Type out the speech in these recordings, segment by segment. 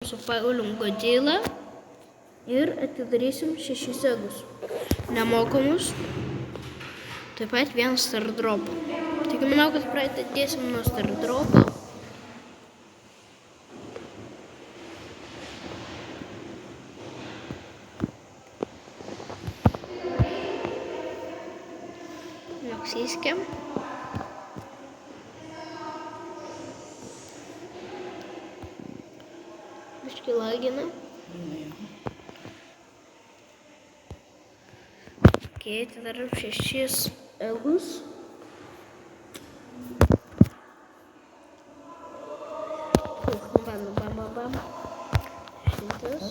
su Paulium Godzilla ir atidarysim 6 egus. Nemokamus. Taip pat 1 Stardropą. Tik manau, kad pradėsim nuo Stardropo. Neksiskim. Biškai lagina. Okay, atidarom 6 egus. Bam. Šitas.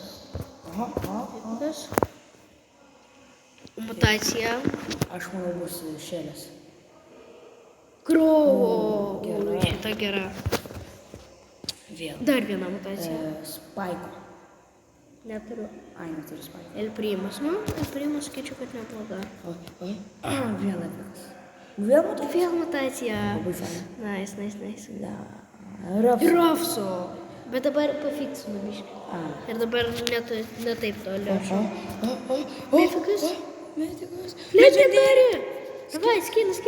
Mutacija. Aš manau bus šėlės. Krovo. Gera. Šita gera. Vėl. Dar viena mutacija. Spaiko. Neturiu. Ai, neturiu spaiko. El Primas. Nu, El Primas skaičiu, kad nebloga. Vėl epikas. Vėl mutacija? Vėl mutacija. Labai faina. Nice. Da. Rofso. Bet dabar pafiksinu biškai. Ir dabar ne taip toli. Mefikas? Legendary! Davai, skinas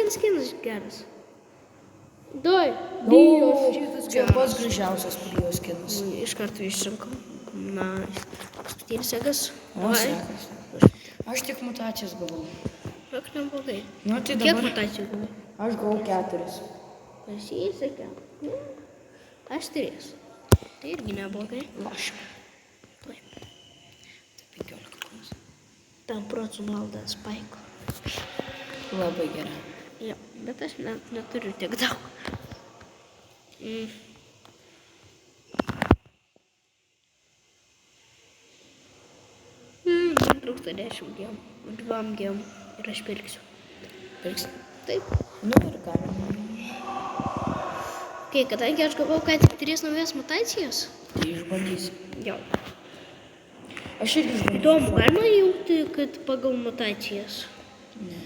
geras. Doj. Dijos, šitas Čia geras. pats gražiausias Prijos skinas. Iš karto išrinkau. Paskutinis egas. O, Davai. sekas. Aš tik mutacijas gavau. Rak neblogai. Nu, tai Kiek dabar mutacijų gavai? aš gavau 4. Pasisekė. Aš 3. Tai irgi neblogai. Aš. Taip. 15 konas. Tam protų valdą spaiko. Labai gerai. Jo, bet aš neturiu tiek daug. Man trūksta 10 gemų. 2 gemų. Ir aš pirksiu. Pirksi? Taip. Nu ir galima. Okay, kadangi aš gavau ką tik 3 naujas mutacijas. Tai išbandysi. Jo. Aš irgi išbandysiu. Įdomu, galima jungti, kad pagal mutacijas? Ne.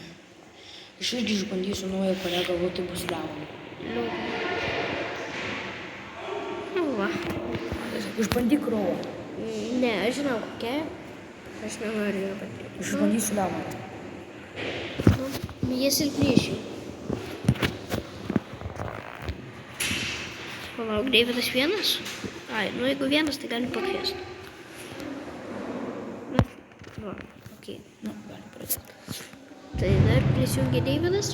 Aš irgi išbandysiu naują kolegą, o tai bus Leonų. Nu va. Išbandyk Rovą. Ne, aš žinau kokia. Aš nenoriu jo patirti. Aš išbandysiu Leoną. Jie silpniešiai. Palauk, Deividas 1? Ai, nu jeigu 1, tai galim pakviesti. Va, okei. Nu, galim pradėti. Tai dar prisijungia Deividas.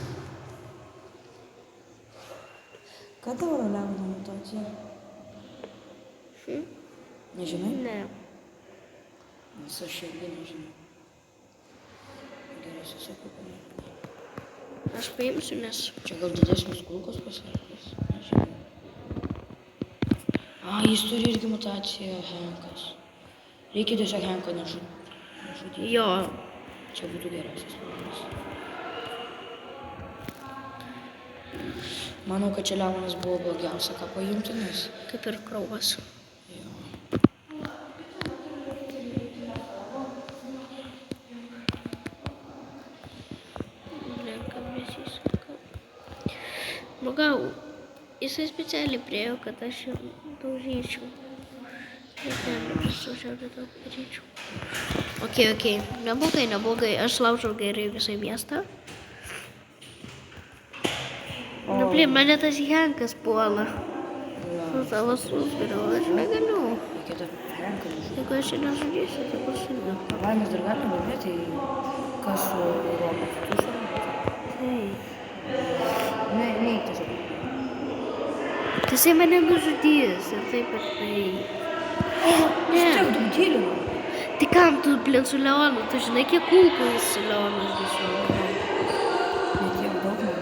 Kada yra Leono mutacija? Nežinai? Ne. Nes aš irgi nežinau. Gerai, susiekau pamirti. Aš paimsiu, nes... Čia gal didesnis kulkos pasakys. Nežinau. Jis turi irgi mutaciją Henkas. Reikia tiesiog Henką nužudyti. Jo. Čia būtų geriausias planas. Manau, kad čia Leonas buvo blogiausia, ką paimti, nes... Kaip ir Krovas. Jo. Renkam nesiseka. Nu gal, jisai specialiai priejo, kad aš jį daužyčiau. Bet nesužiūrėjau, daug daryčiau. Okei. Neblogai. Aš laužau gerai visą miestą. Nu, blin, mane tas Henkas puola. Su savo susviriu, aš negaliu. Reikia dar Henką nužudyti. Jeigu aš jį nežudysiu, tai bus ilgiau. Mes dar galim laimėti, kas su Europos. Tu žinai? Tai. Neik tiesiog. Tai jisai mane nužudys ir taip ir tai. Vis tiek daug dėlių. Tai kam tu, blin, su Leonu? Tu žinai, kiek kulkų jis su Leonu žudysiu? Ne tiek daug man.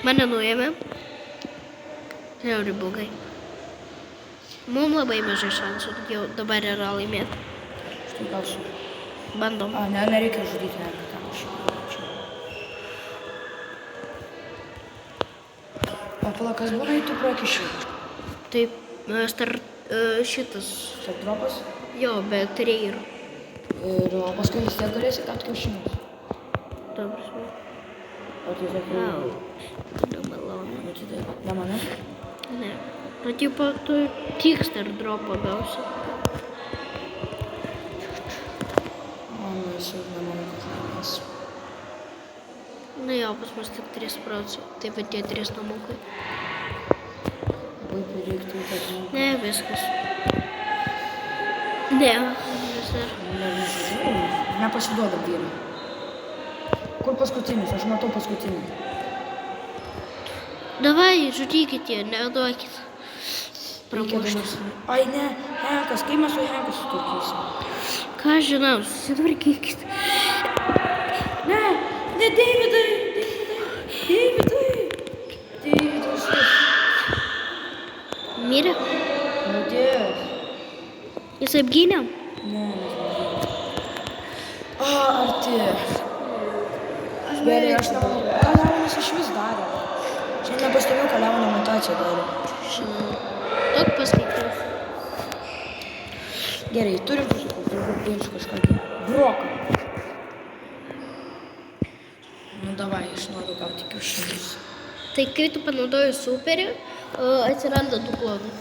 Mane nuėmė. Žiauriai blogai. Mums labai mažai šansų jau dabar yra laimėti. Štai gal su... Bandom. Nereikia žudyti Henką, kam aš čia. Pala, kas buvo, tu prakišiu. Taip, šitas. Stardropas. Jo, bet reir. Ir paskui vis tiek galėsi gauti kiaušinius. Dobrus. O tai tokia... Au. Nemalonu. Ne mane? Ne. Nu, tipo, tu tik stardropą gausi. Mes jau nemanau, kad laimės. Na jo, pas mus tik 3%. Tai va tie 3 namukai. Labai prireiktų, kad Ne, viskas. Ne, vis dar. Nepasiduoda vyrai. Kur paskutinis? Aš matau paskutinį. Davai, žudykit jie, neduokit. Pramuštis. Ai ne, Henkas, kai mes su Henku sutvarkysim? Ką aš žinau, susitvarkykit. Ne, ne, Deividai! Deividas. Mirė? Nudės. Jis apgynė? Ne, mes nežinome. Arti. Gerai, aš nemanau. Ką Leonas iš vis darė? Šiandien nepastebėjau, ką Leono mutaciją darė. Daug paskaičiau. Gerai, turim paimsiu kažką gerą. Broką. Nu, davai, aš noriu gauti kiaušinius. Tai kai tu panaudoji superį, atsiranda du klonai.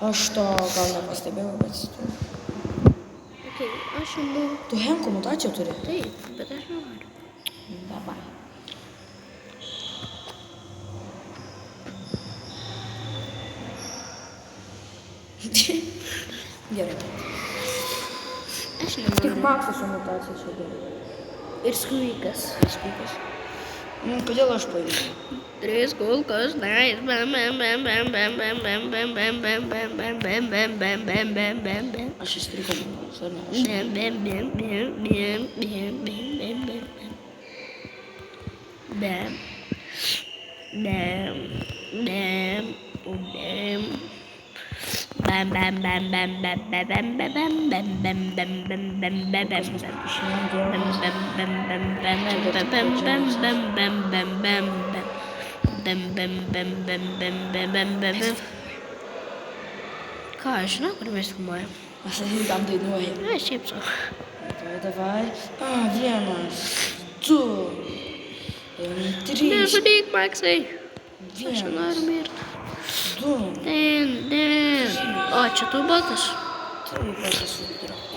Aš to gal nepastebėjau, bet... Okay, aš imu. Tu Henko mutaciją turi? Taip, bet aš nenoriu. Davai. Gerai. Aš Tik nenoriu. Maksas su mutacija čia gerai. Ir skvykas. Viskukas. Kodėl aš paimsiu? 3 kulkos, nice. Bam, bam, bam, bam, bam, bam, bam, bam, bam, bam, bam, bam, bam, bam, bam, bam, bam, bam, bam. Aš įstrikau, ar ne? Bam, bam, bam, bam, bam, bam, bam, bam, bam. Bam. Bam. Bam. Bam. Bam, bam, bam, bam, bam, bam, bam, bam, bam, bam, bam, bam, bam, bam, bam, bam, bam. Ką, aš žinau, kur mes filmuojam? Aš tam dainuoju. Na, šiaip sau. Davai. 1, 2, 3, Nežudyk, Maksai. Aš 1, noriu mirti. 2. Ten. O, čia tu botas. Taip, aš esu drako.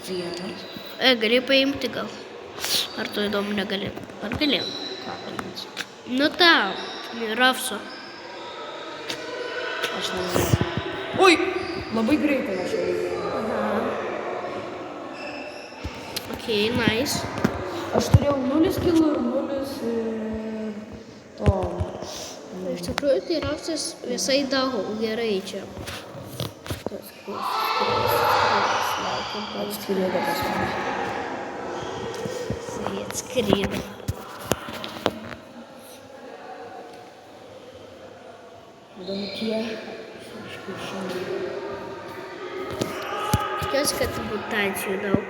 1. Gali paimti gal. Ar tu įdomu negali? Ar gali? Ką paimti? Nu tą, Rafso. Aš nežinau. Ui! Labai greitai aš jau. Okei, nice. Aš turėjau 0 kilų ir 0 to. Iš tikrųjų, tai Rafsas visai daug gerai čia. Atskrido pas mane. Jis atskrido. Įdomu kiek. Aš kiaušinių. Tikiuosi, kad mutacijų daug.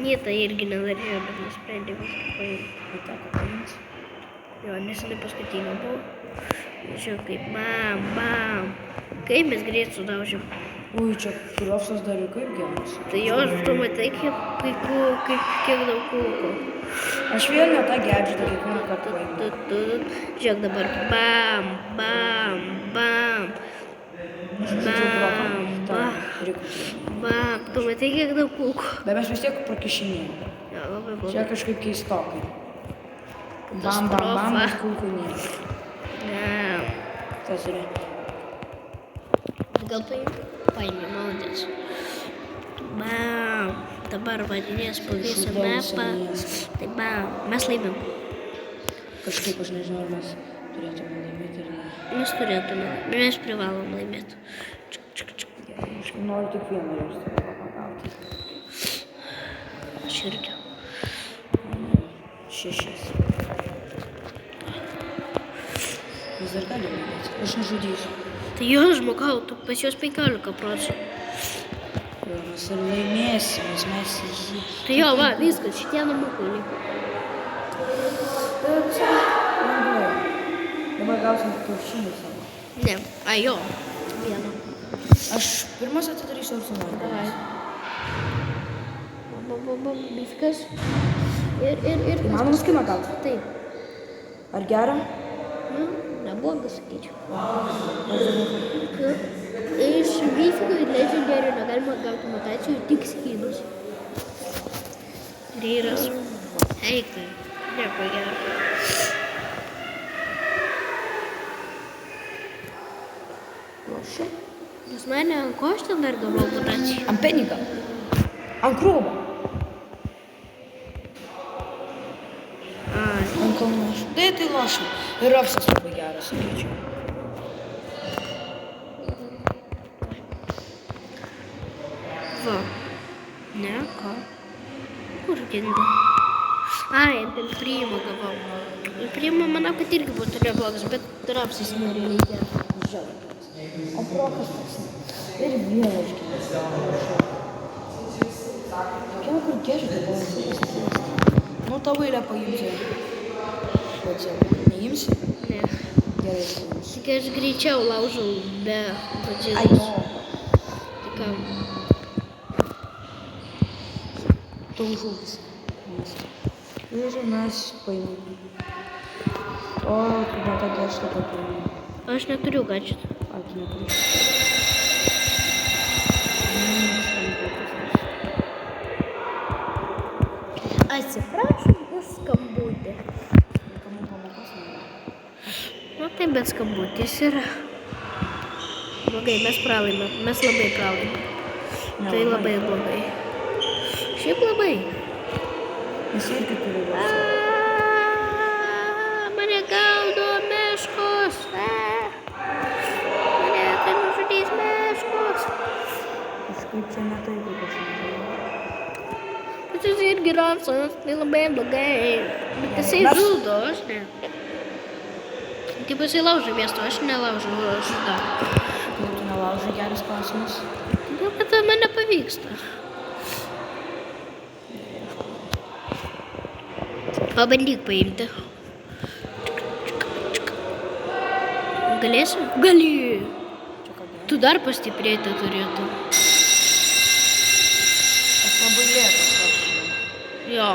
Nieta irgi nenorėjo, bet nusprendė viską paimti. Teko paimti. Jo, nesenai paskutinį buvo. Žiūrėjau, kaip bam, bam. Kaip mes greit sudaužėm. Ui, čia Rofsas dar ir kaip geras. Tai jo, tu matai, kiek daug kulkų. Aš vėl ne tą gedžetą kiekvieną kartą paimu. Žiūrėk dabar. Bam, bam, bam. Bam, bam. Bam. Tu matai, kiek daug kulkų. Bet mes vis tiek prakišinėjom. Jo, labai blogai. Čia kažkaip keistokai. Bam, bam, bam, bet kulkų nėra. Ne. Tas yra. Gal paimi, maudės. Bam. Dabar vadinės po visą mapą. Tai bam. Mes laimim. Kažkaip aš nežinau, ar mes turėtume laimėti ir ne. Mes turėtume. Mes privalom laimėti. Aš noriu tik vieną jos pagauti. Aš irgi. 6. Mes dar galime laimėti. Aš nežudysiu. Tai jo, žmogau, tu pas juos 15%. Jo, mes ir laimėsim, nes mes jį... Tai jo, va, viskas, šitie namukai liko. Lengvai. Dabar gausim kiaušinį savo. Ne, a jo, vieną. Aš pirmas atidarysiu ar su manimi? Davai. Bam, viskas. Ir Įmanoma skimą gauti? Taip. Ar gerą? Nu, neblogas, sakyčiau. Iš mythikų ir legendarių negalima gauti mutacijų tik skynus. Ryras. Eikai. Nieko gero. Lošiu. Jūs mane ant ko aš ten dar gavau mutaciją? Ant penigo. Ant krūvo. Ai. Ant kalnų. Tai lošiu. Ir Ropsas labai geras, sakyčiau. Va. Ne, ką? Kur gindi? Ai, ten priima gavau. Priima, manau, kad irgi būtų neblogas, bet Rapsas nereikia. Žalias. O Brokas toks. Ir vėl iškėlės. Kiek kur geriau dabar. Nu, tavo eilė paimti. Neimsi? Ne. Gerai, paimsi. Tik aš greičiau laužau be Ai, Godzillos. no. Tai kam? Tau žuvis. Ir mes paimam. O, tu netada aš taip paimam. Aš neturiu gadžetų. A, tu neturi. Atsiprašom už skambutį. Kamu pamokos nėra. Nu taip, bet skambutis yra. Blogai, mes pralaimėm. Mes labai pralaimėm. Tai labai blogai. Šiaip labai. Mes irgi turi ruošti. Mane gaudo meškos. Mane tai nužudys meškos. Kažkaip čia ne taip, kaip aš nežinau. Bet jis irgi Rapsas, tai labai blogai. Bet jisai žudo, aš ne. Kaip jisai laužo miesto, aš nelaužau, aš žudo. Kaip tu nelaužai, geras klausimas. Gal kad man nepavyksta. Pabandyk paimti. Galėsi? Gali. Tu dar pastiprėti turėtų. Aš labai lėtas. Jo.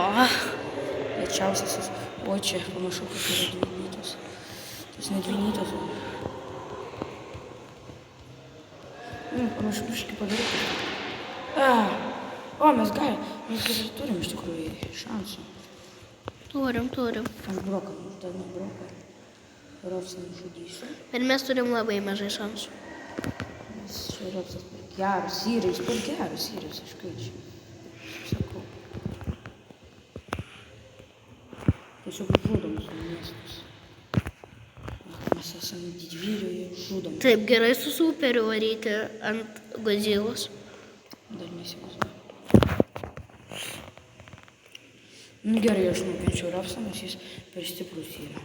Lėčiausiasis. O čia panašu, kad yra dvinytas. Tas ne dvinytas. Panašu, biškį padaryti. O, mes turim iš tikrųjų šansų. Turim. Aš broką, dar ne broką. Ropsą nužudysiu. Bet mes turim labai mažai šansų. Nes čia Ropsas per geras įrais, aš kviečiu. Sakau. Tiesiog žudom su miestus. Mes esame didvyriai, žudom. Taip, gerai su superiu varyti ant Godzillos. Dar neįsivaizduoju. Nu gerai, aš nukenčiau Rapsą, nes jis per stiprus yra.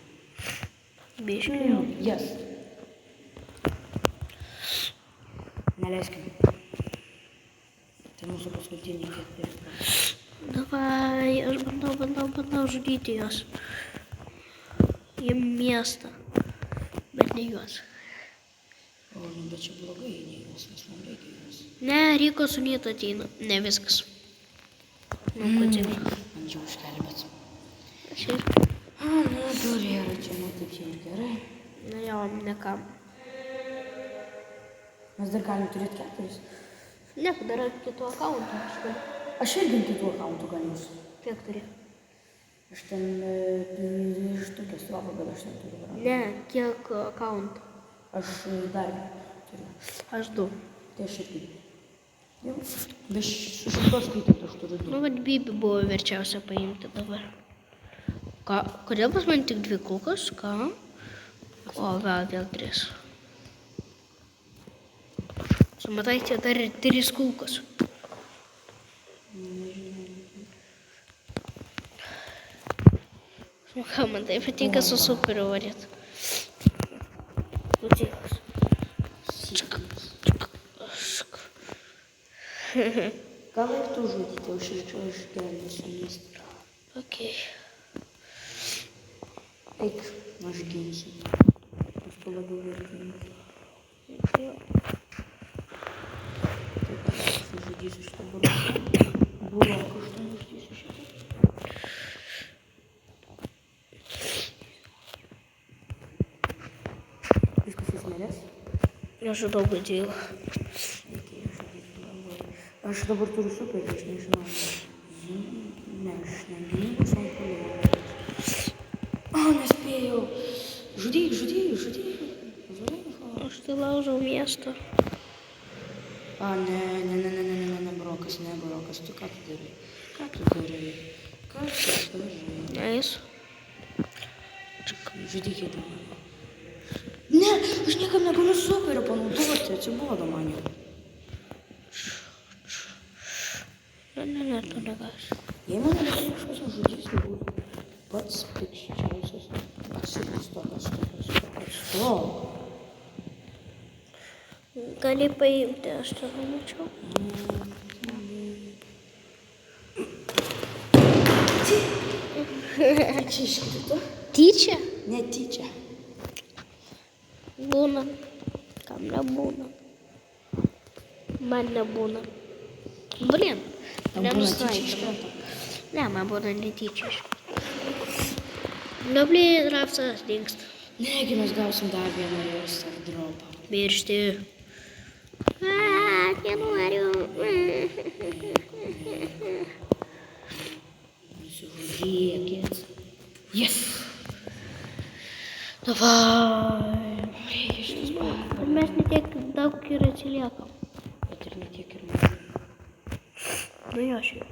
Biškai jau. Jas. Neleiskim. Tai mūsų paskutiniai keturi. Davai, aš bandau žudyti juos. Į miestą. Bet ne juos. O, nu, bet čia blogai, ne juos, nes man reikia juos. Ne, Ryko su Nytu ateina. Ne viskas. Nu, Godzilla. Man čia užkelbėt. Aš ir. Nu, turėra čia, nu, taip čia ir gerai. Na jo, ne kam. Mes dar galim turėti keturis. Ne, dar kitų akauntų. Aš galiu. Aš irgi kitų akauntų galiu. Kiek turi? Aš ten iš tokios lavo, bet aš neturiu. Ne, kiek akauntų? Aš dar turiu. Aš 2. Tai aš irgi. Jau, bet su šitos skaitant aš turiu 2. Nu, bet Bibi buvo verčiausia paimti dabar. Ką? Kodėl pas man tik 2 kulkos? Ką? O, vėl 3. Sumatai, čia dar 3 kulkos. Nu ką, man tai patinka su superiu varyt. Klausykas. Gal ir tu žudyti, aš išgelbėsiu miestą. Okei. Eik, aš ginsiu. Aš tu labiau vertinsiu. Taip, aš žudysiu šitą buroką. Buroką aš ten žudysiu šitą. smeres. Aš žinau Godzilla. Aš dabar turiu superį, aš nežinau. Ne, aš negynybos, man puolimo. Nespėjau. Žudyk. Aš tai laužau miestą. Ne, Brokas, tu ką tu darai? Eis. Žudyk į tą. Ne, aš niekam negaliu superio panaudoti, atsibodo man jau. Ne, tu negasi. Jei mane kažkas nužudys, tai būtų pats pikščiausias. Stok. Gali paimti, aš tą pamačiau. Tyčia iškrito? Tyčia? Netyčia. Būna. Kam nebūna? Man nebūna. Blin. Tam būna tyčia iškrito. Ne, man būna netyčia. Nu, blin, Rafsas dingsta. Negi mes gausim dar vieną Star dropą. Miršti. Nenoriu. Nusižudėkit. Yes! Davai. Šitas buvo. Bet mes netiek daug ir atsiliekam. Bet ir netiek ir mažai. Nu jo, šiaip.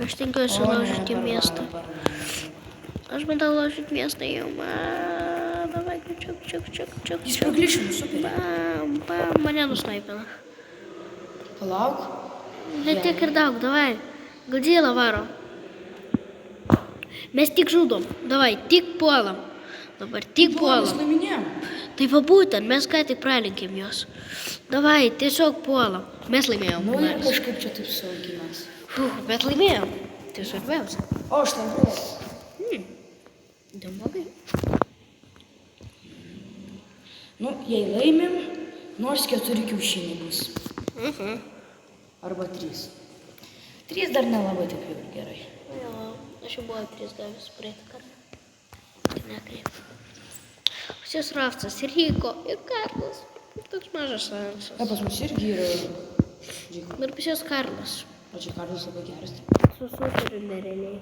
Aš tikiuosi laužyti miestą. Aš bandau laužyti miestą jau. Davai, čiuk. Jis paglišino superį. Bam, mane nusnaipina. Palauk. Bet tiek ir daug, davai. Godzilla varo. Mes tik žudom. Davai, tik puolam. Dabar tik Mes puolam. laiminėjom. Tai va būtent, mes ką tik pralenkėm jos. Davai, tiesiog puolam. Mes laimėjom. Nu ir kažkaip čia taip saugiai mes. Bet laimėjom. Tai svarbiausia. O, aš ten buvau. Neblogai. Nu, jei laimim, nors 4 kiaušiniai bus. Arba 3. 3 dar nelabai taip jau gerai. Jo, aš jau buvau 3 gavęs praeitą kartą. Tai nekreip. Pas jos Rafsas, Ryko ir Karlas. Toks mažas šansas. Pas mus irgi yra. Ir pas jos Karlas. O čia Karlas labai geras. Su superiu nerealiai.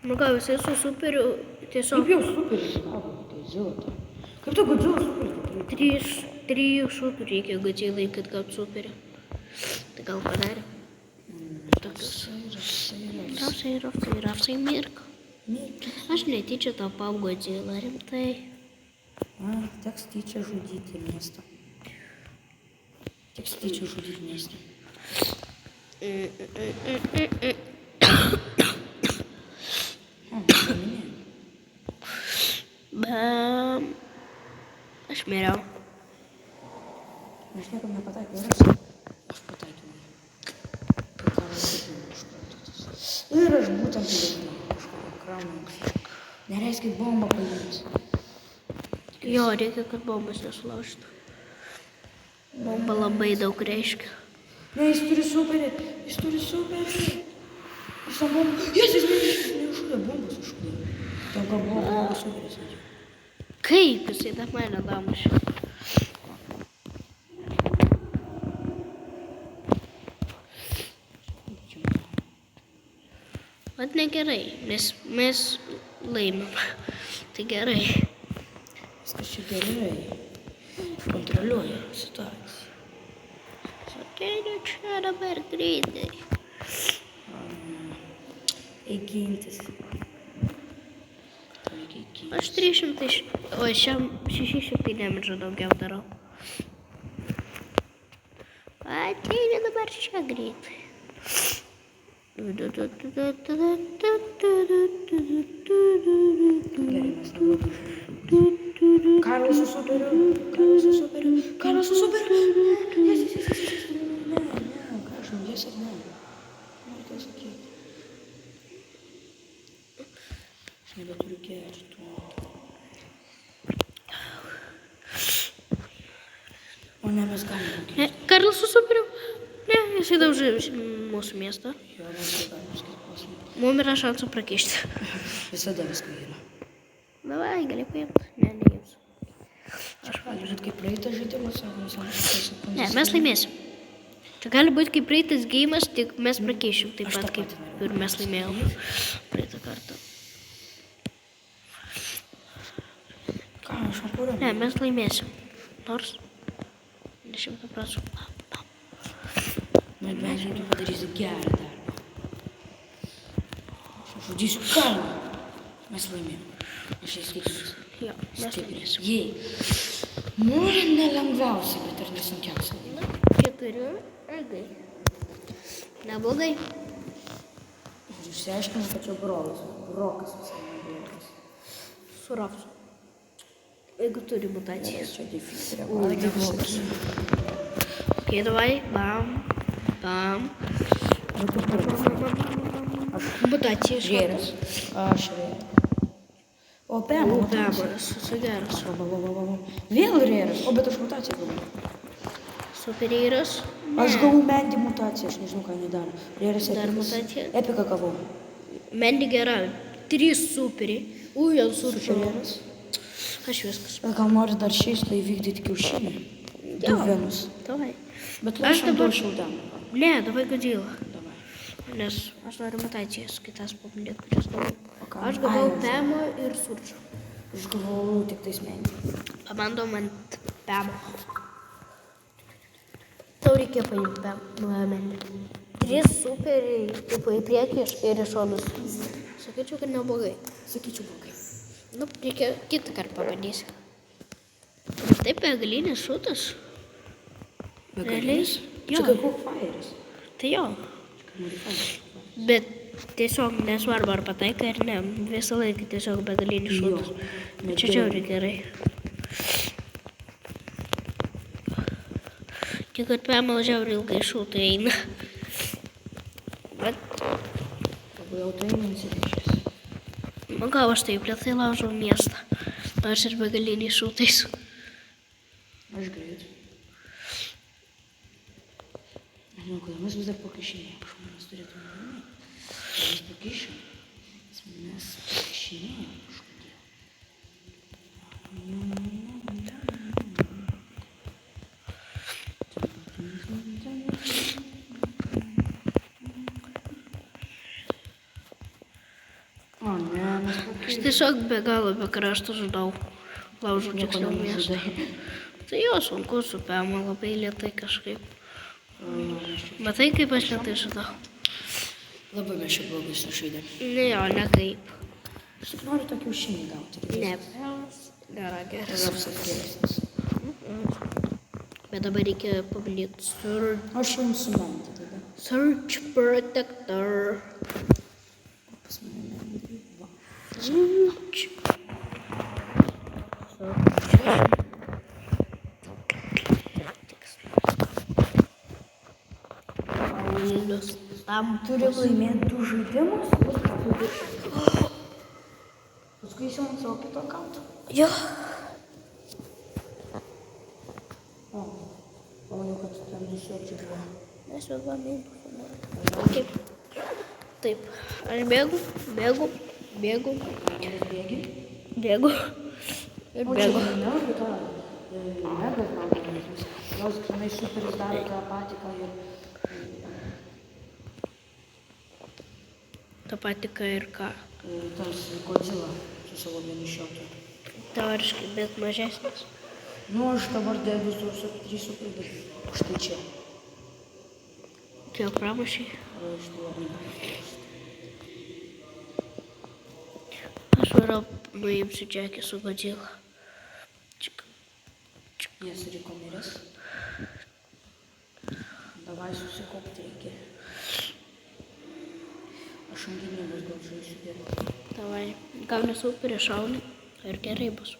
Nu ką, visai su superiu tiesiog Kaip jau superį gavo, Godzilla. Kaip tu Godzilla superį? 3 šūkių reikia Godzillai, kad gautų superį. Tai gal padarė. Tokius. Rafsai mirko. Aš netyčia tapau Godzilla, rimtai. Teks tyčia žudyti miestą. Bam. Aš miriau. Aš niekam nepataikiau, ir aš pataikiau. Ir aš būtent tai kažką kraunu. Nereiškia bombą paimti. Jo, reikia, kad bombas nesulaužtų. Bomba labai daug reiškia. Ne, jis turi superį. Jis tą bombą. Jis nešūdė bombas iššūdė. Ten gal buvo blogas superis. Kaip jisai dar mane damušė? Vat negerai, nes mes laimim. Tai gerai. Viskas čia gerai. Kontroliuoja situaciją. Ateina čia dabar greitai. Eigintis. Aš 300, o šiam 600 damidžo daugiau darau. Ateina dabar čia greitai. Gerai, mes neblogai. Karlas su superiu. Ne, ką aš naujas ir ne. Noriu tai sakyti. Aš nebeturiu gerti. O ne, mes galim. Ne, Karlas su superiu? Ne, jisai daužė mūsų miestą. Jo, mes galim skirti. Mums yra šansų prakišti. Visada visko yra. Davai, gali paimti. Ne, neimsiu. Aš gali būti kaip praeitą žaidimą, sako, Ne, mes laimėsim. Čia gali būti kaip praeitas geimas, tik mes prakišim. Taip Aš pat tą kaip patį noriu. ir mes laimėjom praeitą kartą. Ką, aš nekuriu? Ne, mes laimėsim. Nors 100%. Na, bent jau tu padarysi gerą darbą. Aš žudysiu kalną. Mes laimėjom. Aš įskaitysiu. Jo, mes laimėsim. Jei. Nu, nelengviausia, bet ir nesunkiausia. 4 ilgai. Neblogai. Ir išsiaiškinau, kad čia brolis. Brokas visai neblogas. Suravsiu. Jeigu turi mutacijas. Čia defizija. Ok, davai. Bam. Bam. Mutacija Žėras. išvadas. Aš rėras. O, Pema. Bemoras. Esu geras. Vėl rėras. O, bet aš mutaciją gavau. Superyras. Aš gavau Mendy mutaciją, aš nežinau, ką jinai daro. Rėras Dar epikas. mutacija? Epiką gavau. Mendy gera. 3 superiai. Jau suršau. Superėras. Aš viskas. Gal nori dar šiais tai vykdyti kiaušinį? Du vienus. Davai. Bet Aš lošiam dabar- du šaudam. Ne, davai Godzilla. Davai. Nes aš noriu mutacijas kitas pabandyti, kurias gavau. O ką? Aš gavau Ai, Pemo ir surčio. Aš gavau tik tais Mendy. Pabandom ant Pemo. Tau reikėjo paimti Mendy. 3 superiai, tipo į priekį ir į šonus. Sakyčiau, kad neblogai. Sakyčiau, blogai. Nu, reikia kitą kartą pabandysiu. Taip, begalinis šūtas. Begalinis? Jo. Čia kaip Hookfire'is. Tai jo. Bet tiesiog nesvarbu ar pataikai ar ne. Visą laiką tiesiog begalinis šūtas. Bet čia žiauriai gerai. Tik kad Pamela žiauriai ilgai šūtai eina. Bet, Labai jau tai nesireiškės. nu gal aš taip lietai laužau miestą. Nors ir begaliniais šūtais. Aš greit. Manau, kad mes vis dar pakišinėjom. Aš manau, mes turėtume laimėti. Mes pakišėm. Mes pakišinėjom kažkodėl. O, ne, mes Aš pakišėm. tiesiog be galo be krašto žudau. Laužau Nieko tiksliau miestą. nenužudai. Tai jo, sunku su Pema labai lietai kažkaip. O, jo, mes čia- Matai, kaip aš lietai žudau? Labai mes čia blogai sužaidėm. Ne jo, ne kaip. Aš tik noriu tą kiaušinį gauti. Ne. Nėra geras. Rapsas geresnis. Bet dabar reikia pabandyti Aš jums sumentį tada. Search Protector. Pas mane Mendy. Va. Search. Paulius. Tam Turi laimėti 2 žaidimus. Paskui įsijungi savo kito akantą. Jo. O, pamaniau, kad ten 2 searčiai buvo. Mes jau galim. Kaip? Taip. Aš bėgu. Bėgi? Bėgu. Ir O čia bėgu. nelabai tą mega problemas. Jos grinai superis daro tą patį, ką ir... Ta pati ką ir ką. Tas Godzilla su savo vienišiotu. Teoriškai, bet mažesnis. Nu, aš dabar dėdu su 3 super. Štai čia. Kiek pramušiai? Štai arena. Aš varau nuimsiu Džekį su Godzilla. Jas riko miręs. Davai susikopti reikia. Aš ant gynybos gal žaisiu geriau. Davai. Gauni superį šaunį ir gerai bus.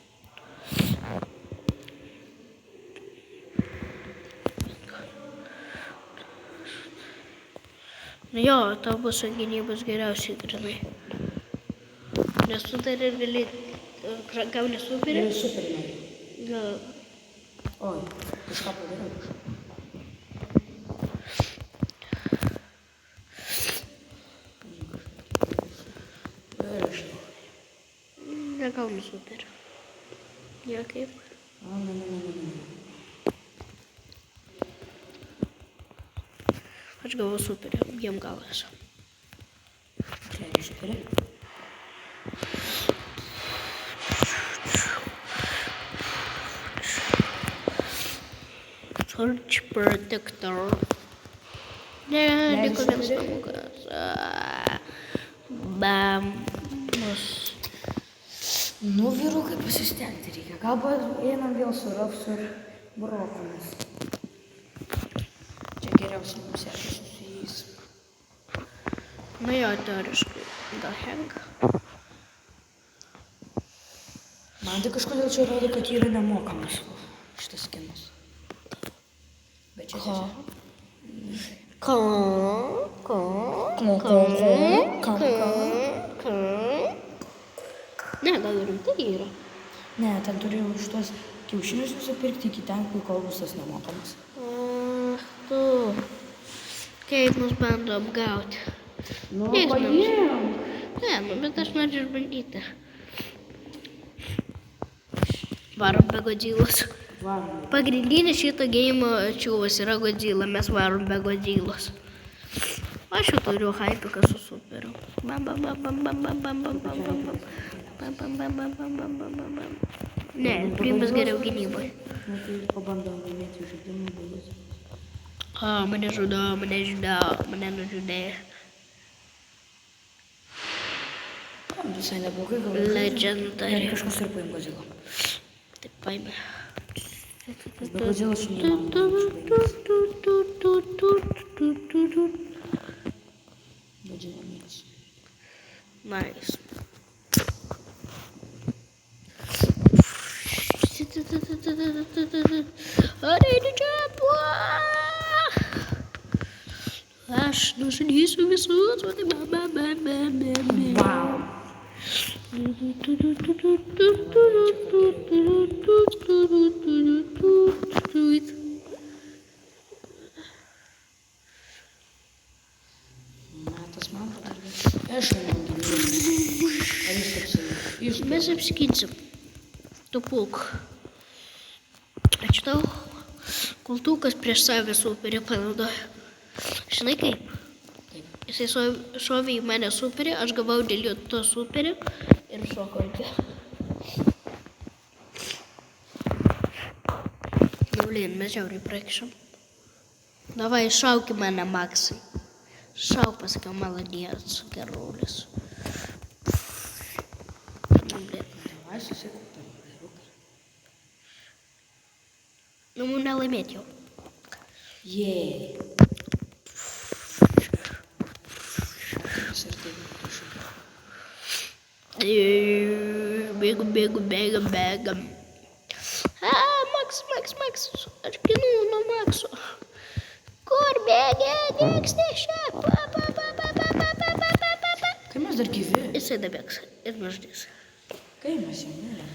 Nu jo, tau bus ant gynybos geriausiai grinai. Nes tu dar ir gali gauni superį. Ir superį nori. Gal Oi, kažką padariau kažką. super išėjo. Negaunu super. Niekaip. Ne. Aš gavau super, jiem galas. Jeigu super. Search Protector. Ne, liko vienas namukas. Bamos. Nu, vyrukai, pasistengti reikia. Galbūt einam vėl su rapsu ir brokomis. Čia geriausiai mums sekasi su jais. Nu jo, teoriškai. Gal henk. Man tai kažkodėl čia rodo, kad yra nemokamas šitas skinas. Bet čia tiesiog. Ne, gal rimtai yra. Ne, ten turėjau iš tuos kiaušinius nusipirkti iki ten, kol bus tas nemokamas. Ach, tu. Kaip mus bando apgauti. Nu, Nieks paimk. Ne, nu, bet aš noriu išbandyti. Varom be Godzillos. Varom. Pagrindinis šito geimo čiūvas yra Godzilla, mes varom be Godzillos. Aš jau turiu hypiką su superiu. Bam, bam, bam, bam, bam, bam, bam, bam, bam, bam, bam. Bam, bam, bam, bam, bam, bam, bam, bam, bam. Ne, priimas geriau gynybai. Nu, tai pabandom laimėti žaidimą, baigus. Mane žudo, mane nužudė. Visai neblogai, gal. Legendary. Ir kažkas ir paim Godzilla. Taip paėmė. Be Godzilla čia neįmanoma. Godzilla mylis. Nice. Ateini čia, aš nužudysiu visus, o tai Wow. Metas man padarė. Aš nenaudoju. Ar jūs apsiginsit? Mes apsiginsim. Tu pulk. Ačiū tau. Kultūkas prieš save superį panaudojo. Žinai kaip? Jisai šovė į mane superį, aš gavau dėl jo to superį ir šoko iki. Blin, mes žiauriai prakišam. Davai, šauk į mane, Maksai. Šauk, pasakiau, maladies, gerulis. Blin. Davai susikuptam, vyrukai. Nu, mums nelaimėti jau. Jei. Ir tai būtų šūkio. Bėgu. Maks, aš ginu nuo Makso. Kur bėgė, nieks nešia. Kai mes dar gyvi? Jisai dabėgs ir nužudys. Kai mes jau ne?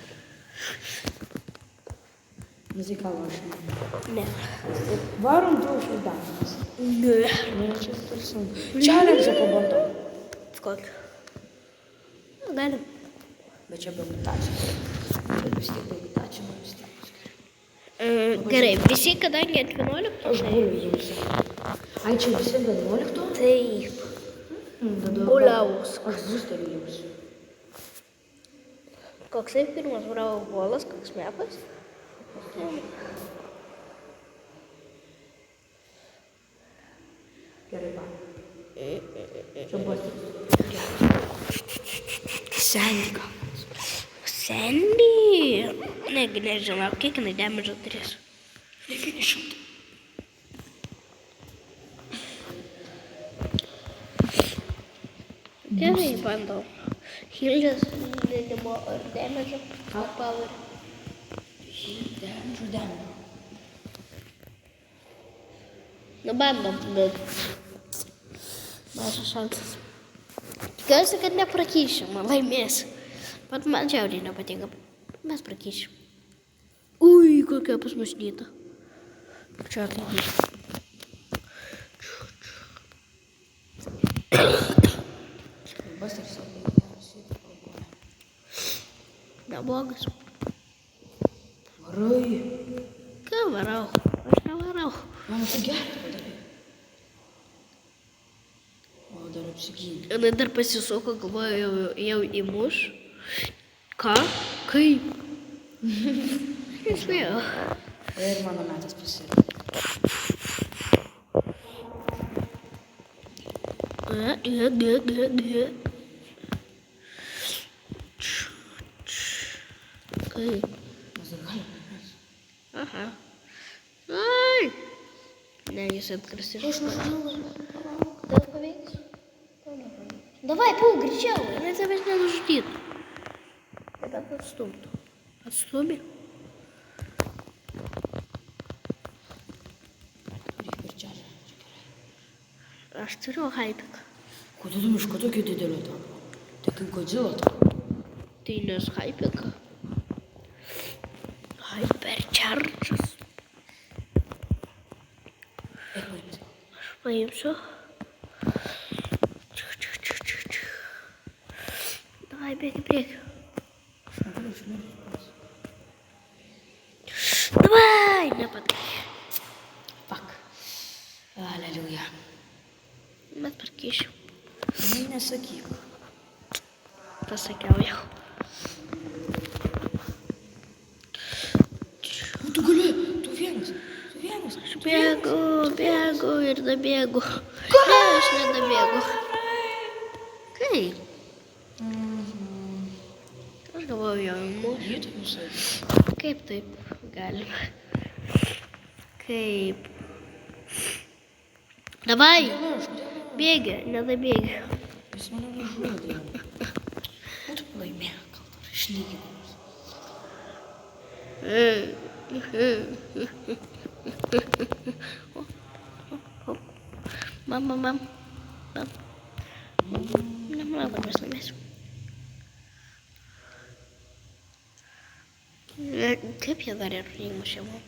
Muzikalo aš ne. Ne. Varom tu uždavimas. Ne. Ne, čia tarsi. Challenge pabandom. Kokį? Galim. Bet čia be mutacijų. Bet vis tiek be mutacijų man vis tiek bus gerai. Gerai, visi, kadangi ant 11. Aš guliu jums. Ai, čia visi be 11? Taip. Tada Buliaus. Aš busteliu jums. Koksai pirmas bravo bolas, koks mepas? Gerai, va. Čia buvo Sandy gal. Sandy? Negi nežinau, kiek jinai damage turės. 900. Gerai, bandau. Heal'as, didimo ir damage, power. Damage. Nu, bandom, bet mažas šansas. Tikiuosi, kad neprakyšim, laimės. Bet man žiauriai nepatinka. Mes prakyšim. Ui, kokia pas mus nyta. Čia tai nyta. Busteris labai geras. Neblogas. Varai. Ką varau? Aš nevarau. Man tu gerai padarai. O dar apsigynė. Jinai dar pasisuko, galvoju, jau įmuš. Ką? Kaip? Nespėjau. Ir mano metas pasirodė. Kaip? Mes dar galime. Aha. Ai. Ne, jis atkris iš Tau paveiks? Tau nepaveiks. Davai, pūk, greičiau. Jinai tavęs nenužudytų. Bet atstumtų. Atstumi? Reikia per čia. Aš turiu high-tech. Kodėl tu miško tokio didelio tapo? Tai kaip Godzilla tapo. Tai nes high-tech. Hypercharges. Eik paimti. Aš paimsiu. Davai, bėgi, bėgi. Aš negaliu išmėgti. Davai, nepataikė. Fuck. Aleliuja. Bet parkyšiu. Nesakyk. Pasakiau jau. Tu gali, tu vienas. Aš bėgu ir dabėgu. Ne, aš nedabėgu. Kaip? Aš galvoju, jau įmuš. Jie taip nusakė. Kaip taip galima? Kaip? Davai, bėgi, nedabėgi. Jis mane nužudė. Būtų laimėjo, gal dar išlyginimus. Mam. Nemanau, kad mes laimėsim. Kaip jie dar ir įmušė mum?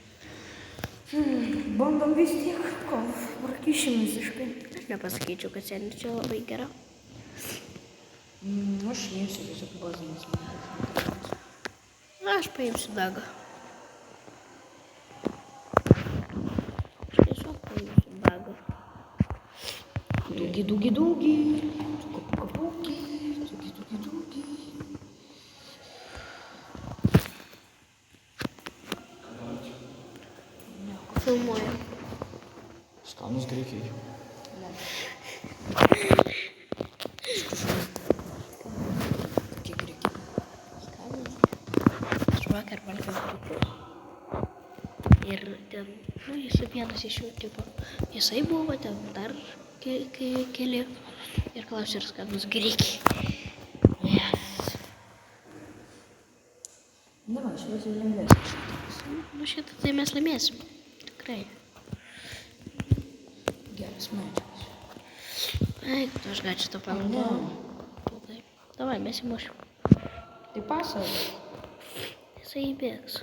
Bandom vis tiek, kol prakišim visiškai. Aš nepasakyčiau, kad seniai čia labai gera. Aš neimsiu tiesiog bazinis man. Aš paimsiu dagą. Aš tiesiog paimsiu dagą. Dugi. Kapuki. Dugi. Filmuoju. Skanus Graikijai. Kiek reikia? Aš vakar valgiau pupų. Ir ten, jis vienas iš jų, tipo, jisai buvo ten dar keli. Ir klausė, ar skanus Graikijai. Yes. Davai, šitas jau lengvesnis. Nu šitą tai mes laimėsim. Tikrai. Geras medžiagas. Eik, tu aš gal šitą Ne. pamatau. Davai, mes įmušim. Tai pasas. Jisai įbėgs.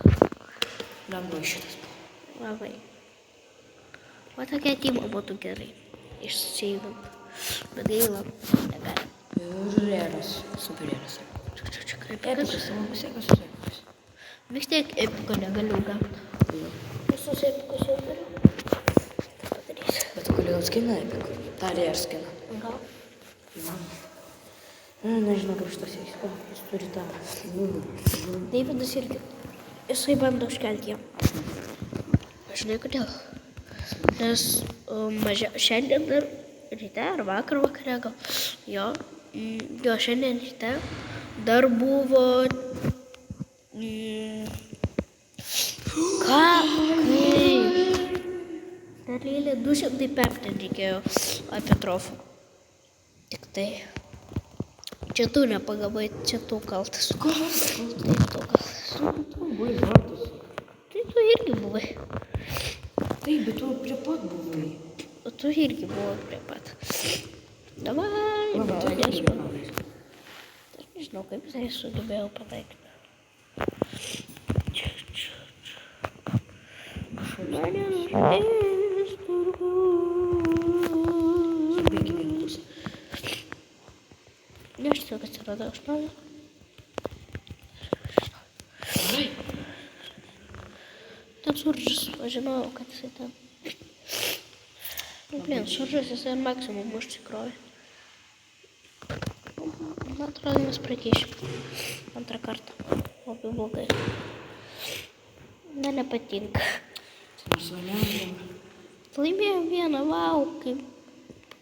Lengvai šitas. Labai. O tokia tyma būtų gerai. Išsisėdant. Bet gaila, negalim. Ir realias. Superėlis. Epikas. Epikas, savo pusė, kas jūs epikas? Vis tiek epiko negaliu gauti. Visus epikus jau turiu. Tai padarysiu. Bet tu gali gauti skiną epikų. Tą rėr skiną. Gal? Nežinau, kaip šitas eis. O, jis turi tą. Deividas irgi. Jisai bando užkelti jam. Žinai kodėl? Nes šiandien dar ryte ar vakar vakare gal. Jo šiandien ryte dar buvo... Ką? Kaip? Dar lėlė 205 ten reikėjo apie trofų. Tik tai. Čia tu nepagavai, čia tu kaltas. Ką? Taip, tu kaltas. Tu buvai vardas. Tai tu irgi buvai. Taip, bet tu prie pat buvai. O tu irgi buvai prie pat. Davai, Labai, tai pradėsim. irgi paveiks. Aš nežinau, kaip tai sugebėjau pataikyti. Mane nužudys turbūt. Bėgime į pusę. Ne, aš tiesiog atsiradau iš naujo. Surdžas, aš žinojau, kad jisai ten. Nu, blin, Surdžas jisai maksimum užsikrovė. Man atrodo, mes prakišim. Antrą kartą. Labai blogai. Man nepatinka. Nors laimėjom. Laimėjom vieną, vau, kaip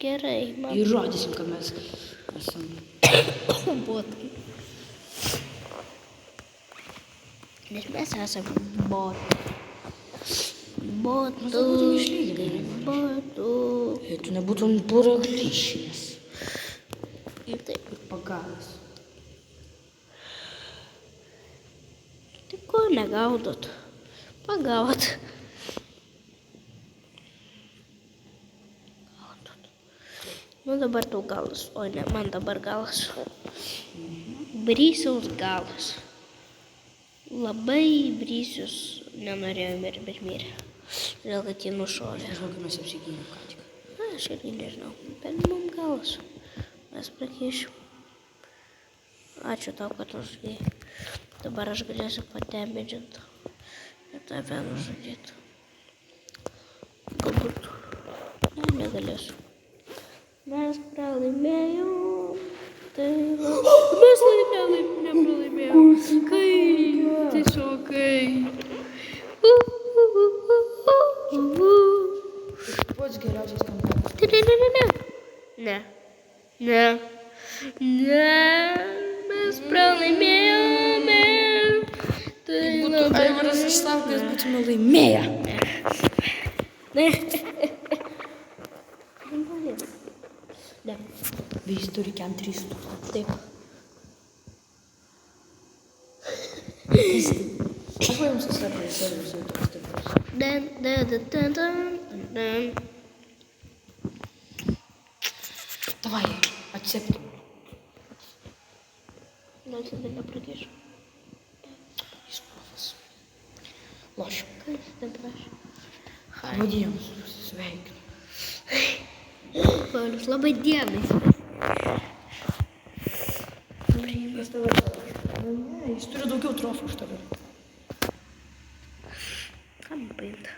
gerai. Man Įrodysim, kad mes esam botai. Nes mes esame botai. Botų. tai būtum išlyginę. Botų. Jei tu nebūtum buragryšinės. Ir taip. Ir pagavęs. Tai ko negaudot? Pagavot. Gaudot. Nu dabar tau galas. O ne, man dabar galas. Brisiaus galas. Labai Brisius nenorėjo mirti, bet mirė. Todėl, kad jį nušovė. Nežinau, kaip mes apsigynėm ką tik. Na, aš irgi nežinau. Bet mum galas. Mes prakišim. Ačiū tau, kad užgėjai. Dabar aš galėsiu patemidžinti. Ir tave nužudyti. Galbūt. Ne, negalėsiu. Mes pralaimėjom. Tai va. Mes nepralaimėjom. Kai. Tiesiog kai. Pats geriausias kampelis. Ne. Ne. Ne. Mes pralaimėjome. Tai labai Aivaras išsaugęs, būtume laimėję. Ne. Ne. Bet jis turi kem 300. Taip. Aš va jums atsakau, jis yra visai toks stiprus. Davai, atsepkim. Gal tada neprakišu. Jis profas. Lošim. Kas dabar? Vadiems, sveikinu. Paulius, labai dienai. Jis tave ne, jis turi daugiau trofų už tave. Kam paimti?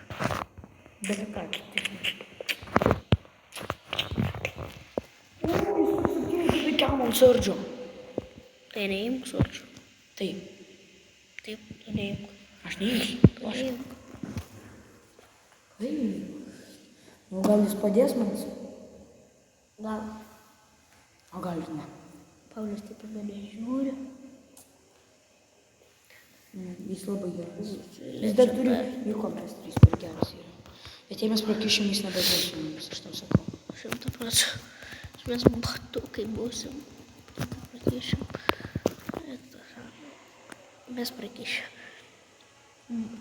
Bet ką? Tai kem man sardžio. Tai neimk Surdžio. Taip, Taip, tu neimk. aš neimsiu. Aš Neimk. Nu, gal jis padės man? Gal. O gal ir ne. Paulius taip į mane žiūri. Jis labai geras. Jis dar turi Miko mes 3 per geras yra. Bet jei mes prakišim, jis nebežaisime mums, aš tau sakau. 100%. Mes batukai būsim. Prakišim. Mes prakišim.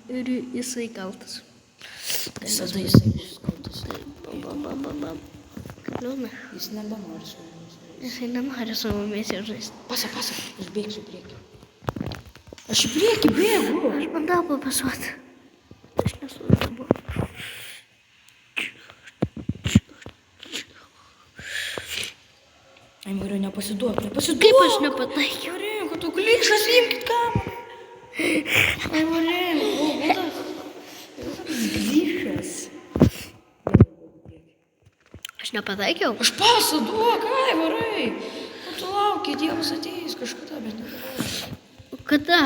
Ir jisai kaltas. Visada jisai išskaltas. Bam. Kaip liūna. Jis nebenori su mumis. Jisai nenori su mumis jau žaisti. Pasa, aš bėgsiu į priekį. Aš į priekį bėgu. Aš bandau papasuoti. Aš nesugebu. Aivarai, nepasiduok. Kaip aš nepataikiau? Aivarai, tu glyšas, imkit kamerą. Aivarai, glyšas. Aš nepataikiau? Aš pasą duok, Aivarai. Nu, tu lauki, Dievas ateis kažkada, bet nedarai. Kada?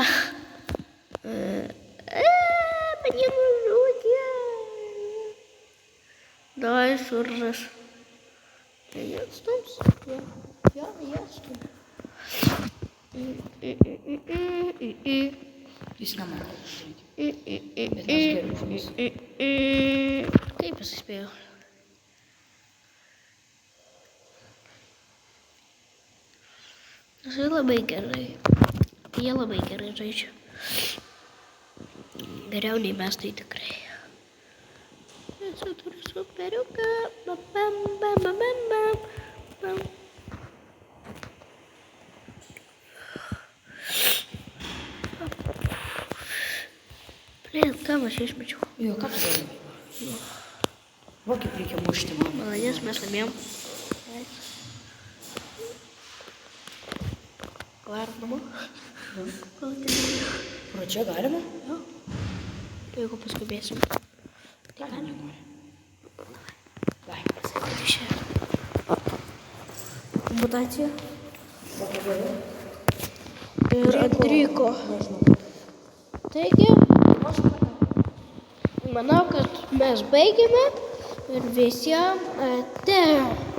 Mane nužudė. Davai, Surdžas. Tai atstums? Jo, atstums. Jis nemoka žaisti. Bet mes geriau žaisim. Kaip jis spėjo? Jisai labai gerai. Jie labai gerai žaidžia. Geriau nei mes tai tikrai. Esu turiu superiuką. Bam. Blėt, kam aš išmečiau? Jo, ką tu darai? Va, kaip reikia mušti man. Maladės, mes laimėjom. Varom namo. Pro čia galima? Jo. jeigu paskubėsim. Ką nenori? Vai. Sakyti šią. Mutacija. Ir Andriko. Taigi, manau, kad mes baigėme ir visiems ate.